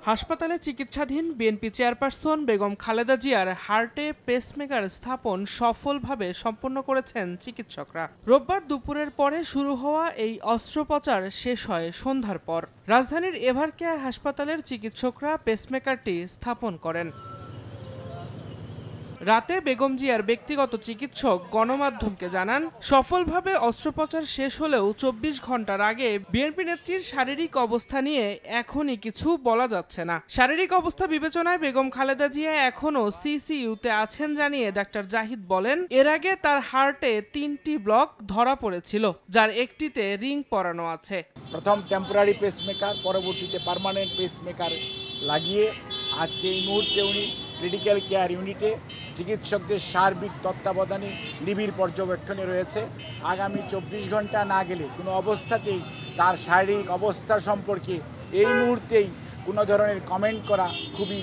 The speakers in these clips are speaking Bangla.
হাসপাতালে চিকিৎসাধীন বিএনপি চেয়ারপারসন বেগম খালেদা জিয়ার হার্টে পেসমেকার স্থাপন সফলভাবে সম্পন্ন করেছেন চিকিৎসকরা। রোববার দুপুরের পরে শুরু হওয়া এই অস্ত্রোপচার শেষ হয় সন্ধ্যার পর। রাজধানীর এভারকেয়ার হাসপাতালের চিকিৎসকরা পেসমেকারটি স্থাপন করেন। রাতে বেগম জিয়ার ব্যক্তিগত চিকিৎসক গণমাধ্যমকে জানান, সফলভাবে অস্ত্রোপচার শেষ হলেও ২৪ ঘন্টার আগে বিএনপি নেত্রীর শারীরিক অবস্থা নিয়ে এখনই কিছু বলা যাচ্ছে না। শারীরিক অবস্থা বিবেচনায় বেগম খালেদা জিয়া এখনও সিসিইউতে আছেন জানিয়ে ডাক্তার জাহিদ বলেন, এর আগে তার হার্টে ৩টি ব্লক ধরা পড়েছিল, যার একটিতে রিং পরানো আছে। প্রথম টেম্পোরারি পেসমেকার, পরবর্তীতে পার্মানেন্ট পেসমেকার লাগিয়ে আজকে এই মুহূর্তে উনি ক্রিটিক্যাল কেয়ার ইউনিটে চিকিৎসকদের সার্বিক তত্ত্বাবধানে নিবিড় পর্যবেক্ষণে রয়েছে। আগামী ২৪ ঘন্টা না গেলে কোনো অবস্থাতেই তার শারীরিক অবস্থা সম্পর্কে এই মুহূর্তেই কোনো ধরনের কমেন্ট করা খুবই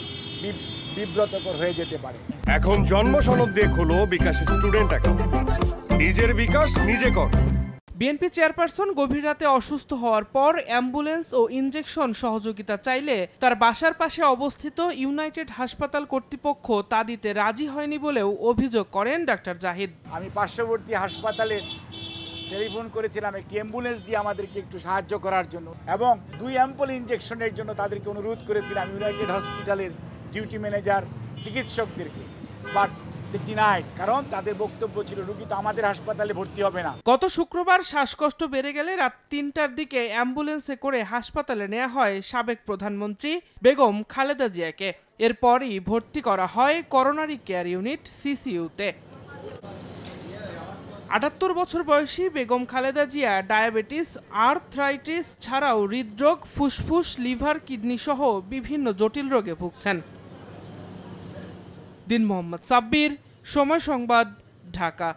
বিব্রতকর হয়ে যেতে পারে। এখন জন্ম সনদ দিয়ে খোলো বিকাশ স্টুডেন্ট অ্যাকাউন্ট, নিজের বিকাশ নিজে কর। বিএনপি চেয়ারপারসন গভীর রাতে অসুস্থ হওয়ার পর অ্যাম্বুলেন্স ও ইনজেকশন সহযোগিতা চাইলে তার বাসার পাশে অবস্থিত ইউনাইটেড হাসপাতাল কর্তৃপক্ষ তা দিতে রাজি হয়নি বলেও অভিযোগ করেন ডাক্তার জাহিদ। আমি পার্শ্ববর্তী হাসপাতালে টেলিফোন করেছিলাম একটি অ্যাম্বুলেন্স দিয়ে আমাদেরকে একটু সাহায্য করার জন্য, এবং 2 অ্যাম্পল ইনজেকশনের জন্য তাদেরকে অনুরোধ করেছিলাম ইউনাইটেড হসপিটালের ডিউটি ম্যানেজার চিকিৎসকদেরকে, বাট কারণ তাদের বক্তব্য ছিল রোগী তো আমাদের হাসপাতালে ভর্তি হবে না। গত শুক্রবার শ্বাসকষ্ট বেড়ে গেলে রাত ৩টার দিকে অ্যাম্বুলেন্সে করে হাসপাতালে নেওয়া হয় সাবেক প্রধানমন্ত্রী বেগম খালেদা জিয়াকে। এরপরই ভর্তি করা হয় করোনারি কেয়ার ইউনিট সিসিইউতে। ৭৮ বছর বয়সী বেগম খালেদা জিয়া ডায়াবেটিস, আর্থ্রাইটিস ছাড়াও হৃদরোগ, ফুসফুস, লিভার, কিডনি সহ বিভিন্ন জটিল রোগে ভুগছেন। দিন মোহাম্মদ সাব্বির, সময় সংবাদ, ঢাকা।